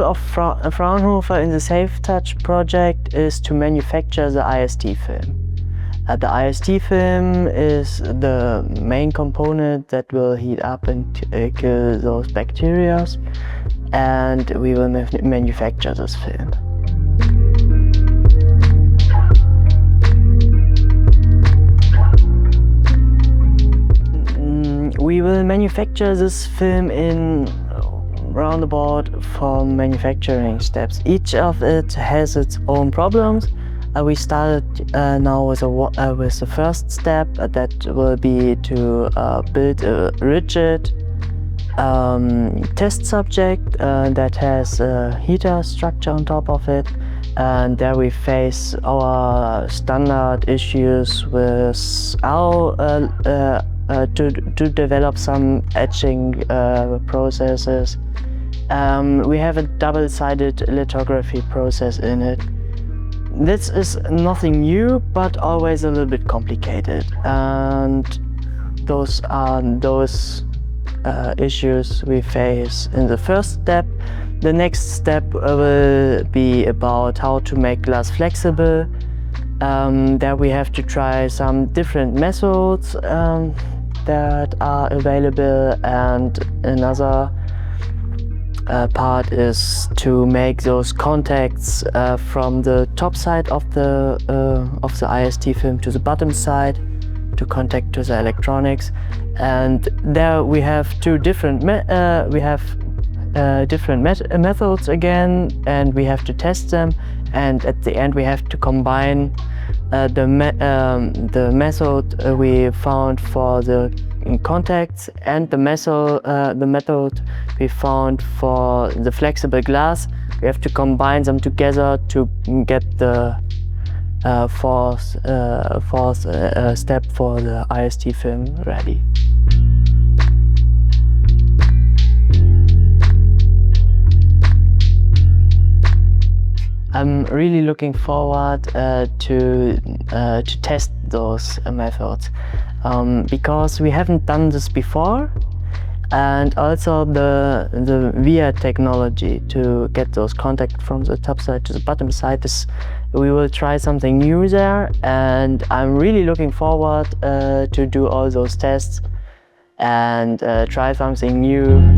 of Fraunhofer in the SafeTouch project is to manufacture the iST film. The iST film is the main component that will heat up and kill those bacteria, and we will manufacture this film. We will manufacture this film in roundabout 4 manufacturing steps. Each of it has its own problems. We started now with the first step, that will be to build a rigid test subject that has a heater structure on top of it, and there we face our standard issues with how to develop some etching processes. We have a double-sided lithography process in it. This is nothing new, but always a little bit complicated, and those are issues we face in the first step. The next step will be about how to make glass flexible. There we have to try some different methods that are available, and another part is to make those contacts from the top side of the iST film to the bottom side to contact to the electronics. And there we have different methods again, and we have to test them, and at the end we have to combine the method we found for the contacts and the method we found for the flexible glass. We have to combine them together to get the fourth step for the iST film ready. I'm really looking forward to test those methods because we haven't done this before, and also the via technology to get those contacts from the top side to the bottom side we will try something new there, and I'm really looking forward to do all those tests and try something new.